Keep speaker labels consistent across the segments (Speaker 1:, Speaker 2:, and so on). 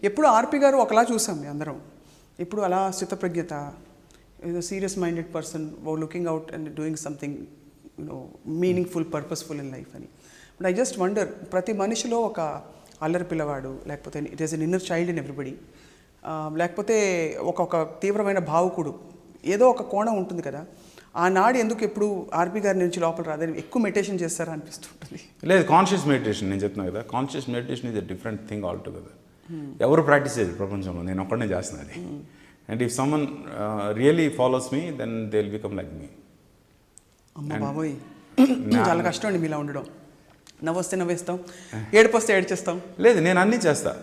Speaker 1: ఎప్పుడు ఆర్పి గారు ఒకలా చూసాం అందరం, ఇప్పుడు అలా స్థితప్రజ్ఞత, serious minded person looking out and doing something meaningful, purposeful in life అని. బట్ ఐ జస్ట్ వండర్, ప్రతి మనిషిలో ఒక అల్లరి పిల్లవాడు, లేకపోతే it is an inner child in everybody, లేకపోతే ఒక తీవ్రమైన భావుకుడు, ఏదో ఒక కోణం ఉంటుంది కదా. ఆ నాడు ఎందుకు ఎప్పుడు ఆర్పి గారి నుంచి లోపల రాదని, ఎక్కువ మెడిటేషన్ చేస్తారా అనిపిస్తుంటుంది?
Speaker 2: లేదు, కాన్షియస్ మెడిటేషన్ నేను చెప్తున్నాను కదా, conscious meditation is a different thing all together. ఎవరు ప్రాక్టీస్ చేయరు ప్రపంచంలో, నేను ఒక్కడనే చేస్తున్నాను అది. And if someone really follows me, then they will become like me.
Speaker 1: అమ్మ బాబోయ్, చాలా కష్టం అండి మీలా ఉండడం. నవ్వొస్తే నవ్వేస్తాం, ఏడుపొస్తే ఏడ్చేస్తాం.
Speaker 2: లేదు, నేను అన్నీ చేస్తా.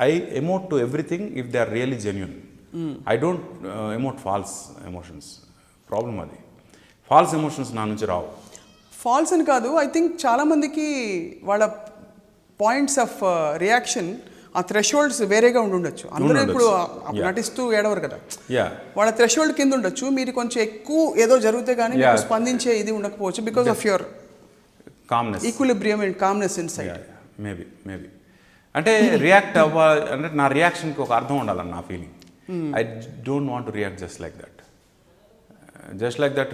Speaker 2: I emote to everything if they are really genuine. I don't emote false emotions. Problem అది, ఫాల్స్ ఎమోషన్స్ నా నుంచి రావు.
Speaker 1: ఫాల్స్ అని కాదు, ఐ థింక్ చాలామందికి వాళ్ళ పాయింట్స్ ఆఫ్ రియాక్షన్, ఆ థ్రెషోల్డ్స్ వేరేగా ఉండొచ్చు. అందరూ ఇప్పుడు నటిస్తూ ఏడవరు కదా, వాళ్ళ థ్రెషోల్డ్ కింద ఉండొచ్చు. మీరు కొంచెం ఎక్కువ ఏదో జరిగితే కానీ స్పందించే ఇది ఉండకపోవచ్చు, because of your
Speaker 2: calmness,
Speaker 1: equilibrium and calmness in side.
Speaker 2: Maybe అంటే రియాక్ట్ అవ్వాలి అంటే నా రియాక్షన్కి ఒక అర్థం ఉండాలని నా feeling. I don't want to react just like that.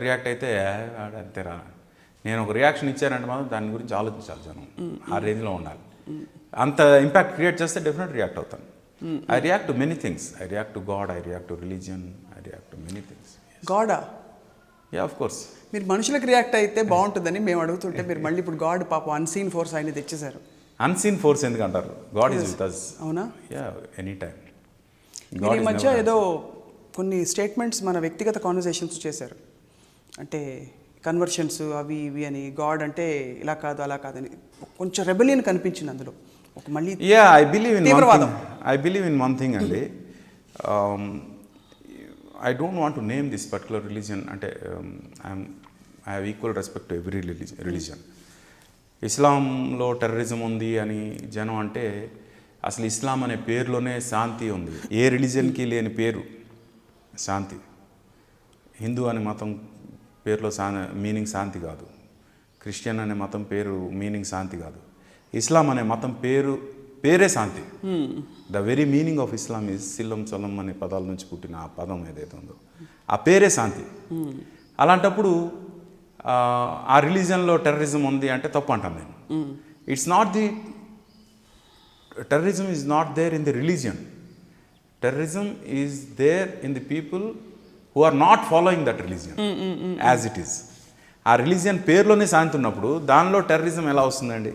Speaker 2: React అయితే అంతేరా, నేను ఒక రియాక్షన్ ఇచ్చానంటే మాత్రం దాని గురించి ఆలోచించాలి జనం, ఆ రేంజ్లో ఉండాలి. అంత ఇంపాక్ట్ క్రియేట్ చేస్తే డెఫినెట్ రియాక్ట్ అవుతాను. I react to many things. I react to God, I react to religion, I react to many things.
Speaker 1: గాడా?
Speaker 2: Yeah, of course.
Speaker 1: మీరు మనుషులకు రియాక్ట్ అయితే బాగుంటుందని మేము అడుగుతుంటే, మీరు మళ్ళీ ఇప్పుడు గాడ్ పాపం అన్సీన్ ఫోర్స్ ఆయన తెచ్చేశారు.
Speaker 2: అన్సీన్ ఫోర్స్ ఎందుకంటారు? God is with us.
Speaker 1: అవునా?
Speaker 2: Yeah, any time.
Speaker 1: ఈ మధ్య ఏదో కొన్ని స్టేట్మెంట్స్ మన వ్యక్తిగత కాన్వర్సేషన్స్ చేశారు, అంటే కన్వర్షన్స్ అవి ఇవి అని. గాడ్ అంటే ఇలా కాదు అలా కాదని కొంచెం రెబెలియన్ కనిపించింది అందులో. ఒక మళ్ళీ
Speaker 2: I believe in one thing అండి. I don't want to name this particular religion. అంటే I have equal respect to every religion. ఇస్లాంలో టెర్రరిజం ఉంది అని జనం అంటే, అసలు ఇస్లాం అనే పేరులోనే శాంతి ఉంది. ఏ రిలీజియన్కి లేని పేరు శాంతి. హిందూ అనే మతం పేరులో మీనింగ్ శాంతి కాదు. క్రిస్టియన్ అనే మతం పేరు మీనింగ్ శాంతి కాదు. ఇస్లాం అనే మతం పేరే శాంతి. The very meaning of Islam is సిల్లం చలం అనే పదాల నుంచి పుట్టిన ఆ పదం ఏదైతే ఉందో ఆ పేరే శాంతి. అలాంటప్పుడు ఆ రిలీజియన్లో టెర్రరిజం ఉంది అంటే తప్పు అంటాను నేను. It's not the terrorism is not there in the religion. Terrorism is there in the people who are not following that religion as it is. ఆ రిలీజియన్ పేరులోనే శాంతి ఉన్నప్పుడు దానిలో టెర్రరిజం ఎలా వస్తుందండి?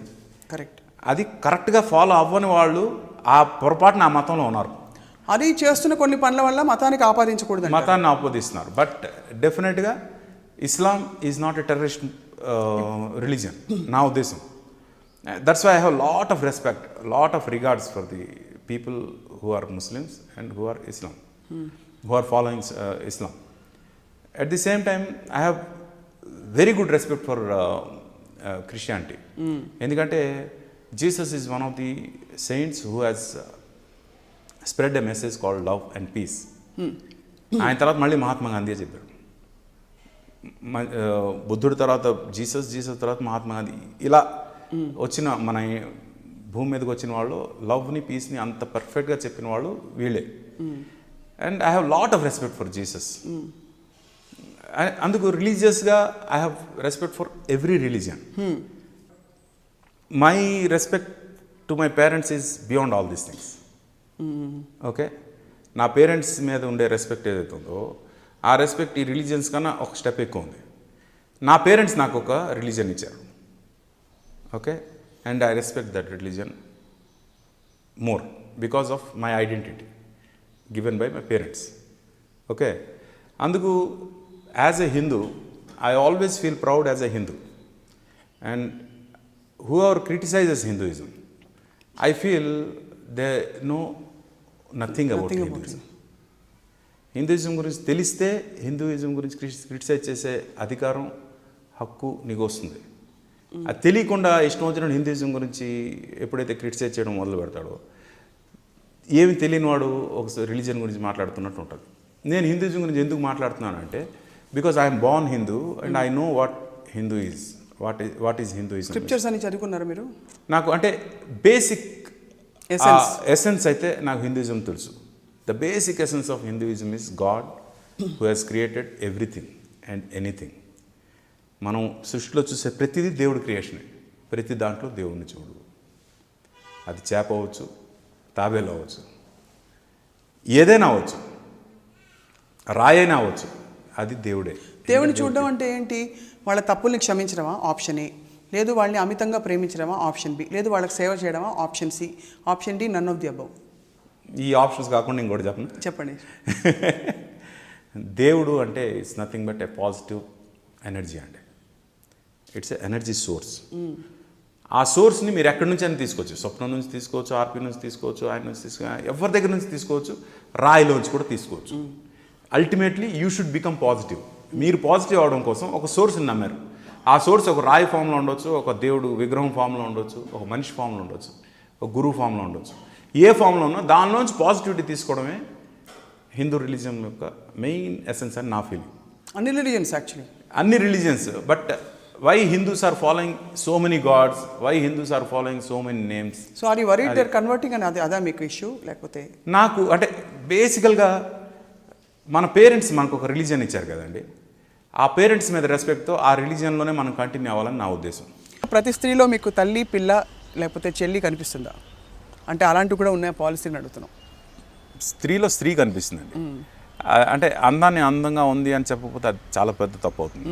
Speaker 1: కరెక్ట్.
Speaker 2: అది కరెక్ట్గా ఫాలో అవ్వని వాళ్ళు ఆ పొరపాటున ఆ మతంలో ఉన్నారు.
Speaker 1: అది చేస్తున్న కొన్ని పనుల వల్ల మతానికి ఆపాదించకూడదు,
Speaker 2: మతాన్ని ఆపాదిస్తున్నారు. బట్ డెఫినెట్గా Islam is not a terrorist religion నా ఉద్దేశం. That's why I have lot of respect, lot of regards for the people who are Muslims and who are Islam, who are following Islam. At the same time, I have very good respect for Christianity. ఎందుకంటే Jesus is one of the saints who has spread a message called love and peace. ఆయన తర్వాత మళ్ళీ మహాత్మా గాంధీ చెప్పారు. బుద్ధుడి తర్వాత Jesus తర్వాత మహాత్మా గాంధీ. ఇలా వచ్చిన మన భూమి మీదకి వచ్చిన వాళ్ళు లవ్ని పీస్ని అంత పర్ఫెక్ట్గా చెప్పిన వాళ్ళు వీళ్ళే. And I have lot of respect for Jesus. అందుకు రిలీజియస్గా I have respect for every religion. My respect to my parents is beyond all these things. Okay, నా పేరెంట్స్ మీద ఉండే రెస్పెక్ట్ ఏదైతే ఉందో ఆ రెస్పెక్ట్ ఈ రిలీజియన్స్ కన్నా ఒక స్టెప్ ఎక్కువ ఉంది. నా పేరెంట్స్ నాకు ఒక రిలీజియన్ ఇచ్చారు. Okay, and I respect that religion more because of my identity given by my parents. Okay, అందుకు as a Hindu I always feel proud as a Hindu, and whoever criticizes Hinduism I feel they know nothing about Hinduism. Hinduism గురించి తెలిస్తే Hinduism గురించి criticise చేసే అధికారం, హక్కు నీకు వస్తుంది. అది తెలియకుండా ఇష్టం వచ్చిన హిందూయిజం గురించి ఎప్పుడైతే క్రిటిసైజ్ చేయడం మొదలు పెడతాడో ఏమి తెలియని వాడు ఒక రిలీజియన్ గురించి మాట్లాడుతున్నట్టు ఉంటుంది. నేను హిందూయిజం గురించి ఎందుకు మాట్లాడుతున్నానంటే because I'm born Hindu and I know what Hindu is, what is Hinduism.
Speaker 1: Scriptures అని చదువుకున్నారు మీరు?
Speaker 2: నాకు అంటే బేసిక్ ఎసెన్స్ అయితే నాకు హిందూయిజం తెలుసు. The basic essence of Hinduism is God who has created everything and anything. మనం సృష్టిలో చూసే ప్రతిదీ దేవుడి క్రియేషనే. ప్రతి దాంట్లో దేవుడిని చూడు. అది చేప అవ్వచ్చు, తాబేలు అవ్వచ్చు, ఏదైనా అవ్వచ్చు, రాయైనా అవ్వచ్చు, అది దేవుడే.
Speaker 1: దేవుని చూడడం అంటే ఏంటి? వాళ్ళ తప్పుల్ని క్షమించడమా? Option A. లేదు వాళ్ళని అమితంగా ప్రేమించడమా? Option B. లేదు వాళ్ళకి సేవ చేయడమా? Option C. Option D none of the above.
Speaker 2: ఈ ఆప్షన్స్ కాకుండా ఇంకోటి చెప్పను.
Speaker 1: చెప్పండి.
Speaker 2: దేవుడు అంటే it's nothing but a positive energy అండి. It's a energy source. ఆ సోర్స్ని మీరు ఎక్కడి నుంచి అయినా తీసుకోవచ్చు. స్వప్నం నుంచి తీసుకోవచ్చు, ఆర్పి నుంచి తీసుకోవచ్చు, ఆయన నుంచి తీసుకోవచ్చు, ఎవరి దగ్గర నుంచి తీసుకోవచ్చు, రాయిలోంచి కూడా తీసుకోవచ్చు. Ultimately you should become positive. మీరు పాజిటివ్ అవడం కోసం ఒక సోర్స్ని నమ్మారు. ఆ సోర్స్ ఒక రాయి ఫామ్లో ఉండొచ్చు, ఒక దేవుడు విగ్రహం ఫామ్లో ఉండొచ్చు, ఒక మనిషి ఫామ్లో ఉండొచ్చు, ఒక గురువు ఫామ్లో ఉండొచ్చు. ఏ ఫామ్లో ఉన్నా దానిలోంచి పాజిటివిటీ తీసుకోవడమే హిందూ రిలీజియన్ యొక్క మెయిన్ ఎసెన్స్ అని నా ఫీలింగ్.
Speaker 1: అన్ని రిలీజియన్స్ యాక్చువల్లీ.
Speaker 2: అన్ని religions. But why Hindus are following so many gods, why Hindus are following so many names?
Speaker 1: So are you worried they are converting అని అదా మీకు ఇష్యూ? లేకపోతే
Speaker 2: నాకు అంటే బేసికల్గా మన పేరెంట్స్ మనకు ఒక రిలీజియన్ ఇచ్చారు కదండి. ఆ పేరెంట్స్ మీద రెస్పెక్ట్తో ఆ రిలీజియన్లోనే మనం కంటిన్యూ అవ్వాలని నా ఉద్దేశం.
Speaker 1: ప్రతి స్త్రీలో మీకు తల్లి, పిల్ల లేకపోతే చెల్లి కనిపిస్తుందా? అంటే అలాంటివి కూడా ఉన్నాయా పాలసీని అడుగుతున్నాం.
Speaker 2: స్త్రీలో స్త్రీ కనిపిస్తుందండి. అంటే అందాన్ని అందంగా ఉంది అని చెప్పకపోతే అది చాలా పెద్ద తప్పు అవుతుంది.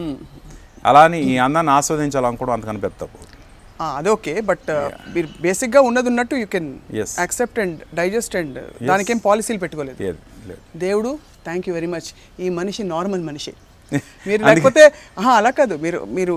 Speaker 2: అలా అని ఈ అందాన్ని ఆస్వాదించాలనుకోవడం అంతకన్నా పెద్ద తప్పు అవుతుంది.
Speaker 1: అది ఓకే, బట్ మీరు బేసిక్గా ఉన్నది ఉన్నట్టు you can
Speaker 2: Yes.
Speaker 1: Accept and digest and దానికేం పాలసీలు పెట్టుకోలేదు.
Speaker 2: లేదు.
Speaker 1: దేవుడు థ్యాంక్ యూ వెరీ మచ్, ఈ మనిషి నార్మల్ మనిషి. మీరు లేకపోతే అలా కాదు, మీరు